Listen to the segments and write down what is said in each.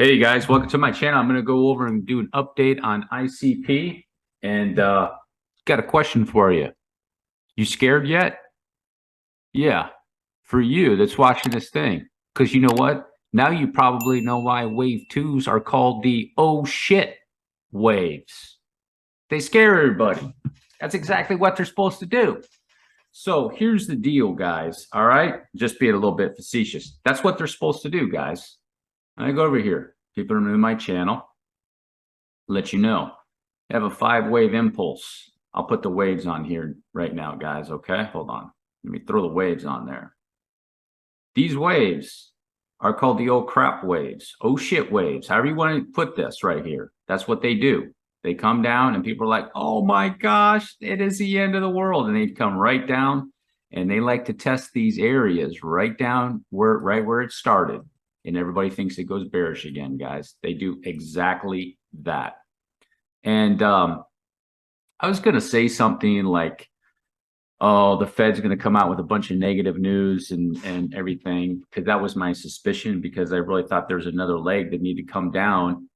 Hey guys, welcome to my channel. I'm going to go over and do an update on ICP and got a question for you. You scared yet? Yeah, for you that's watching this thing. Because you know what? Now you probably know why wave twos are called the oh shit waves. They scare everybody. That's exactly what they're supposed to do. So here's the deal, guys. All right, just being a little bit facetious. That's what they're supposed to do, guys. I go over here. People are new to my channel. Let you know. I have a 5-wave impulse. I'll put the waves on here right now, guys. Okay, hold on. Let me throw the waves on there. These waves are called the oh crap waves, oh shit waves, however you want to put this right here. That's what they do. They come down and people are like, oh my gosh, it is the end of the world. And they come right down and they like to test these areas right down right where it started. And everybody thinks it goes bearish again, guys. They do exactly that. And I was going to say something like, oh, the Fed's going to come out with a bunch of negative news and everything, because that was my suspicion, because I really thought there was another leg that needed to come down,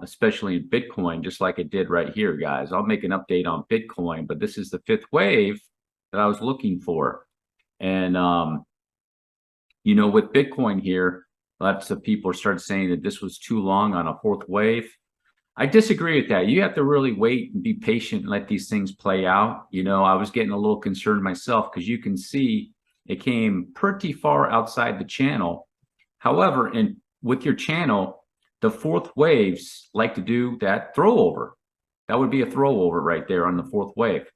especially in Bitcoin, just like it did right here, guys. I'll make an update on Bitcoin, but this is the 5th wave that I was looking for. And, with Bitcoin here, lots of people started saying that this was too long on a 4th wave. I disagree with that. You have to really wait and be patient and let these things play out. I was getting a little concerned myself because you can see it came pretty far outside the channel. However, with your channel, the 4th waves like to do that throw over. That would be a throw over right there on the 4th wave.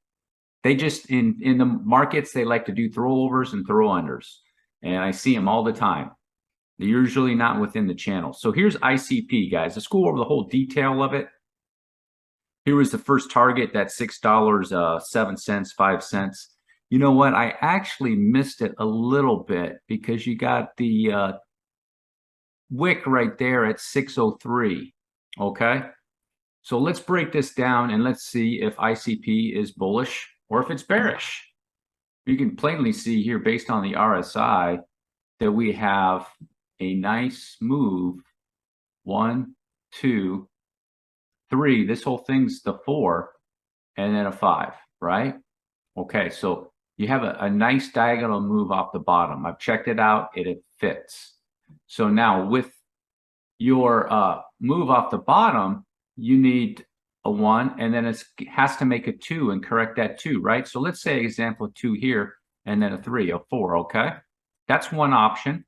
They just, in the markets, they like to do throwovers and throw unders. And I see them all the time. They're usually not within the channel. So here's ICP, guys. Let's go over the whole detail of it. Here was the first target, that $6.07, 5 cents. You know what? I actually missed it a little bit because you got the wick right there at 603. Okay. So let's break this down and let's see if ICP is bullish or if it's bearish. You can plainly see here, based on the RSI, that we have a nice move. 1, 2, 3. This whole thing's the 4 and then a 5, right? Okay, so you have a nice diagonal move off the bottom. I've checked it out. It fits. So now with your move off the bottom, you need a 1, and then it has to make a 2 and correct that 2, right? So let's say example 2 here, and then a 3, a 4, okay? That's one option.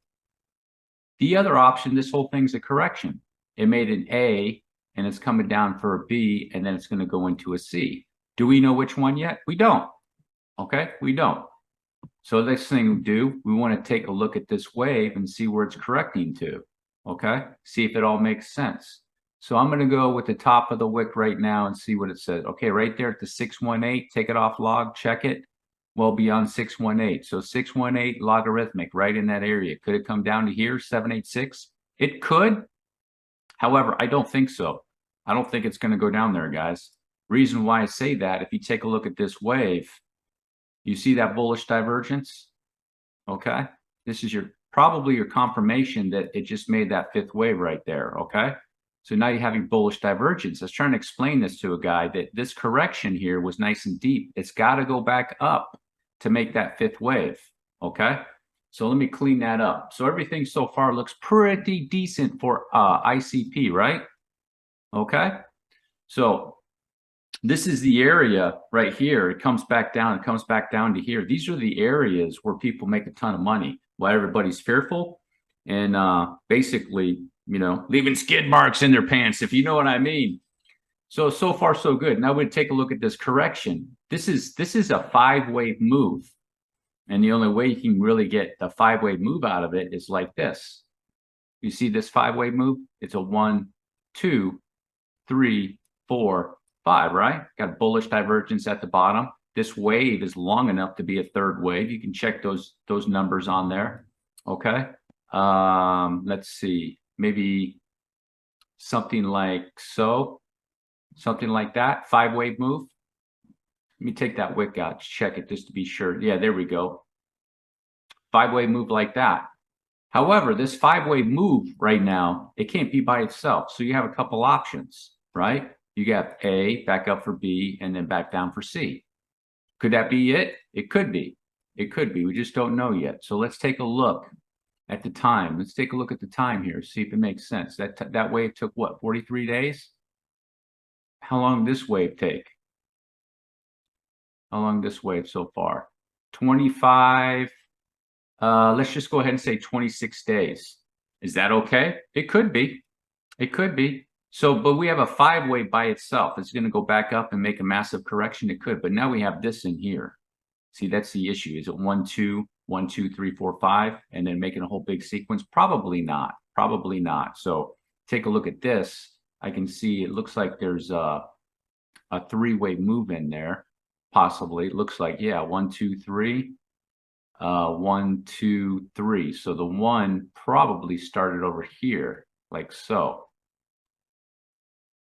The other option, this whole thing's a correction. It made an A, and it's coming down for a B, and then it's going to go into a C. Do we know which one yet? We don't. Okay, we don't. So the next thing we do, we want to take a look at this wave and see where it's correcting to. Okay, see if it all makes sense. So I'm going to go with the top of the wick right now and see what it says. Okay, right there at the 618, take it off log, check it. Well beyond 618. So 618 logarithmic right in that area. Could it come down to here, 786? It could. However, I don't think so. I don't think it's going to go down there, guys. Reason why I say that, if you take a look at this wave, you see that bullish divergence? Okay. This is probably your confirmation that it just made that 5th wave right there. Okay. So now you have your bullish divergence. I was trying to explain this to a guy that this correction here was nice and deep. It's got to go back up to make that 5th wave. Okay. So let me clean that up. So everything so far looks pretty decent for ICP, right? Okay. So this is the area right here. It comes back down. It comes back down to here. These are the areas where people make a ton of money, while everybody's fearful and basically, leaving skid marks in their pants, if you know what I mean. So far, so good. Now we take a look at this correction. This is a 5-wave move. And the only way you can really get the 5-wave move out of it is like this. You see this 5-wave move? It's a 1, 2, 3, 4, 5, right? Got bullish divergence at the bottom. This wave is long enough to be a 3rd wave. You can check those numbers on there. Okay. Let's see. Maybe something like so. Something like that. 5-wave move. Let me take that wick out, check it just to be sure. Yeah, there we go. 5-wave move like that. However, this 5-wave move right now, it can't be by itself. So you have a couple options, right? You got A, back up for B, and then back down for C. Could that be it? It could be. It could be. We just don't know yet. So let's take a look at the time. Let's take a look at the time here, see if it makes sense. That wave took what, 43 days? How long did this wave take? How long this wave so far? 25. Let's just go ahead and say 26 days. Is that okay? It could be. It could be. So, but we have a 5-wave by itself. It's going to go back up and make a massive correction. It could, but now we have this in here. See, that's the issue. Is it 1, 2, 1, 2, 3, 4, 5, and then making a whole big sequence? Probably not. Probably not. So take a look at this. I can see it looks like there's a 3-wave move in there. Possibly. It looks like, yeah, 1, 2, 3. 1, 2, 3. So the 1 probably started over here, like so.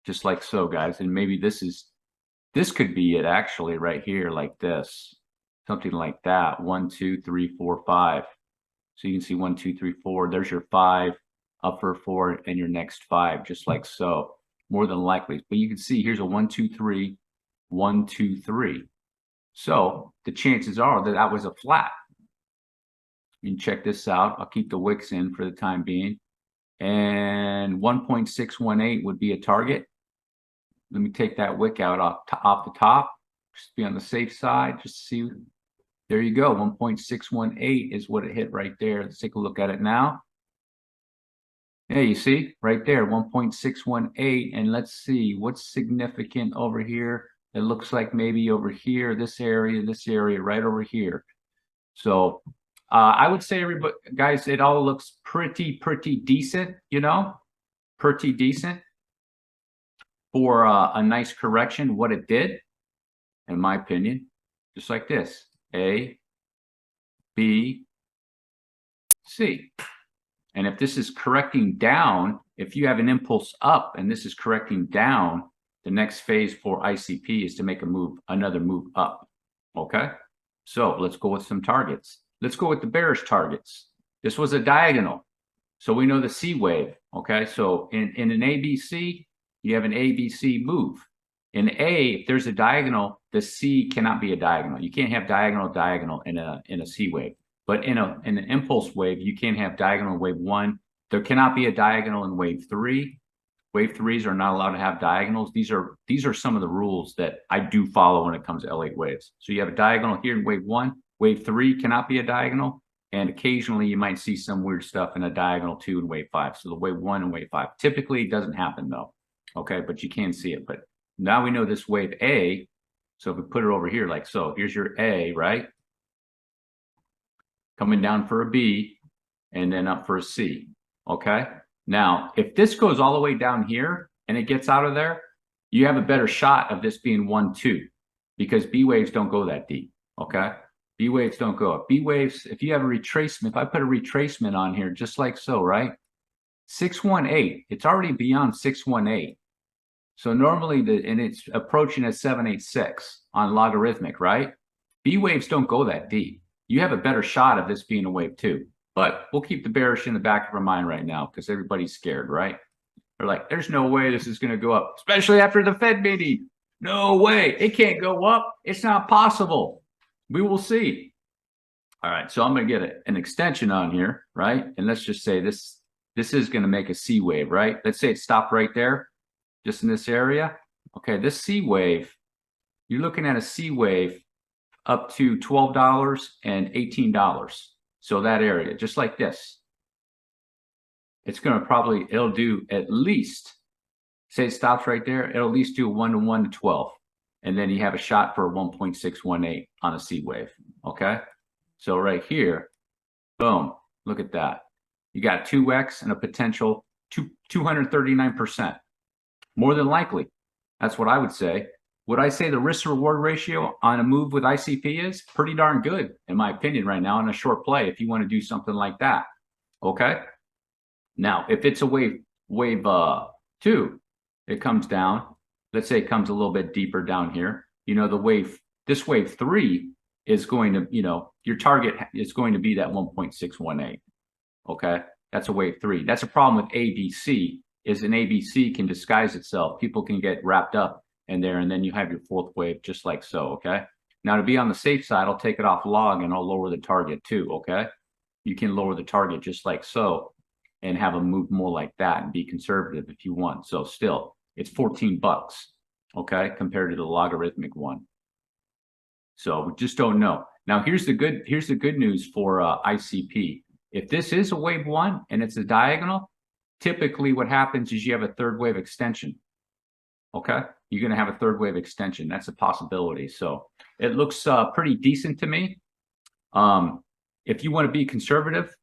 Just like so, guys. And maybe this could be it actually right here, like this. Something like that. 1, 2, 3, 4, 5. So you can see 1, 2, 3, 4. There's your 5, upper 4, and your next 5, just like so. More than likely. But you can see here's a 1, 2, 3, 1, 2, 3. So the chances are that that was a flat. You can check this out. I'll keep the wicks in for the time being. And 1.618 would be a target. Let me take that wick out off the top. Just be on the safe side. Just see. There you go. 1.618 is what it hit right there. Let's take a look at it now. Yeah, you see right there, 1.618. And let's see what's significant over here. It looks like maybe over here, this area, right over here. So I would say, everybody, guys, it all looks pretty decent, you know, pretty decent for a nice correction. What it did, in my opinion, just like this: A, B, C. And if this is correcting down, if you have an impulse up and this is correcting down, the next phase for ICP is to make a move, another move up. Okay, so let's go with some targets. Let's go with the bearish targets. This was a diagonal. So we know the C wave. Okay, so in an ABC, you have an ABC move. In A, if there's a diagonal, the C cannot be a diagonal. You can't have diagonal in a C wave. But in an impulse wave, you can't have diagonal in wave 1. There cannot be a diagonal in wave 3. Wave 3s are not allowed to have diagonals. These are some of the rules that I do follow when it comes to L8 waves. So you have a diagonal here in wave 1. Wave 3 cannot be a diagonal. And occasionally you might see some weird stuff in a diagonal 2 in wave 5. So the wave 1 and wave 5. Typically it doesn't happen though. Okay, but you can see it. But now we know this wave A. So if we put it over here like so, here's your A, right? Coming down for a B and then up for a C. Okay. Now, if this goes all the way down here and it gets out of there, you have a better shot of this being 1, 2, because B waves don't go that deep. Okay. B waves don't go up. B waves, if you have a retracement, if I put a retracement on here, just like so, right? 618, it's already beyond 618. So normally, and it's approaching a 786 on logarithmic, right? B waves don't go that deep. You have a better shot of this being a wave 2. But we'll keep the bearish in the back of our mind right now because everybody's scared, right? They're like, there's no way this is going to go up, especially after the Fed meeting. No way. It can't go up. It's not possible. We will see. All right. So I'm going to get an extension on here, right? And let's just say this is going to make a C wave, right? Let's say it stopped right there, just in this area. Okay. This C wave, you're looking at a C wave up to $12 and $18. So that area, just like this, it's going to it'll do at least, say it stops right there, it'll at least do 1 to 12. And then you have a shot for 1.618 on a C wave. Okay. So right here, boom, look at that. You got 2x and a potential 239%. More than likely. That's what I would say. Would I say the risk reward ratio on a move with ICP is pretty darn good, in my opinion, right now in a short play, if you want to do something like that. Okay. Now, if it's a wave 2, it comes down. Let's say it comes a little bit deeper down here. You know, this wave 3 is going to, you know, your target is going to be that 1.618. Okay, that's a wave 3. That's a problem with ABC, is an ABC can disguise itself. People can get wrapped up in there, and then you have your 4th wave just like so. Okay, now to be on the safe side, I'll take it off log and I'll lower the target too. Okay, you can lower the target just like so and have a move more like that and be conservative if you want. So still, it's 14 bucks, okay, compared to the logarithmic one. So we just don't know. Now here's the good news for ICP. If this is a wave 1 and it's a diagonal, typically what happens is you have a 3rd wave extension. Okay, you're going to have a 3rd wave extension. That's a possibility. So it looks pretty decent to me. If you want to be conservative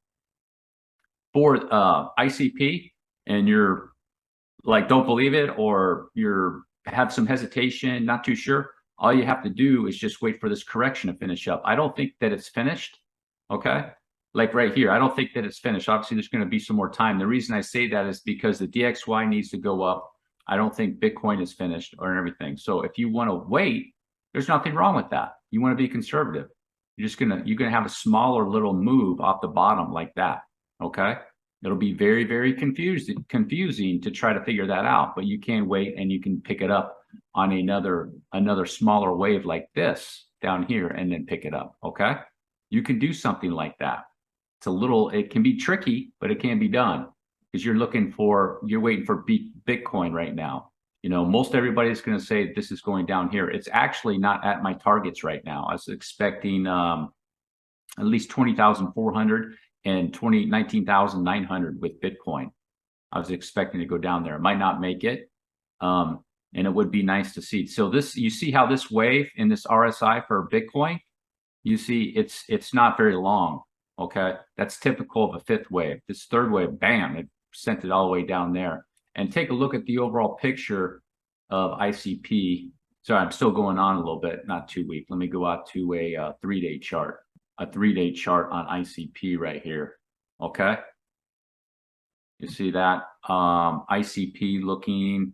for ICP and you're like don't believe it, or you're have some hesitation, not too sure, all you have to do is just wait for this correction to finish up. I don't think that it's finished. Okay, like right here, I don't think that it's finished. Obviously there's going to be some more time. The reason I say that is because the DXY needs to go up. I don't think Bitcoin is finished or everything. So if you want to wait, there's nothing wrong with that. You want to be conservative. You're gonna have a smaller little move off the bottom like that. Okay, it'll be very, very confusing to try to figure that out, but you can wait and you can pick it up on another smaller wave like this down here and then pick it up. Okay, you can do something like that. It can be tricky, but it can be done because you're waiting for Bitcoin right now. You know, most everybody's going to say this is going down here. It's actually not at my targets right now. I was expecting at least 20,400 and 19,900 with Bitcoin. I was expecting to go down there. It might not make it, and it would be nice to see. So you see how this wave in this RSI for Bitcoin, you see it's not very long. Okay, that's typical of a 5th wave. This 3rd wave, bam, it sent it all the way down there. And take a look at the overall picture of ICP. Sorry, I'm still going on a little bit, not too weak. Let me go out to a 3-day chart, on ICP right here. Okay, you see that ICP looking,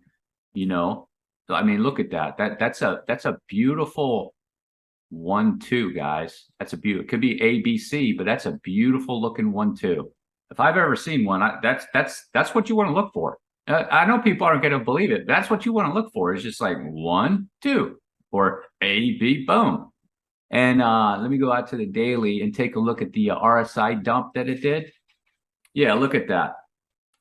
you know, I mean, look at that. That's a beautiful 1-2, guys. That's a beautiful. It could be ABC, but that's a beautiful looking 1-2. If I've ever seen one, that's what you want to look for. I know people aren't going to believe it. That's what you want to look for. It's just like 1, 2, or A, B, boom. And let me go out to the daily and take a look at the RSI dump that it did. Yeah, look at that.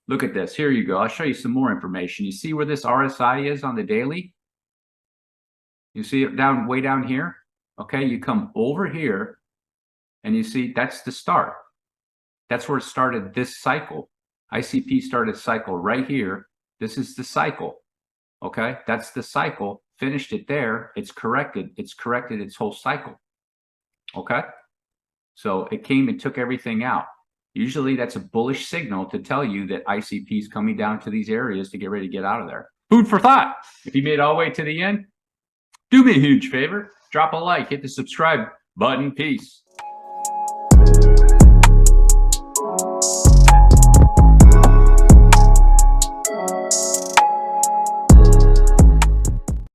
Look at this. Here you go. I'll show you some more information. You see where this RSI is on the daily? You see it way down here? Okay, you come over here and you see that's the start. That's where it started this cycle. ICP started cycle right here. This is the cycle. Okay, that's the cycle. Finished it there. It's corrected. It's corrected its whole cycle. Okay, so it came and took everything out. Usually that's a bullish signal to tell you that ICP is coming down to these areas to get ready to get out of there. Food for thought. If you made it all the way to the end, do me a huge favor. Drop a like, hit the subscribe button. Peace.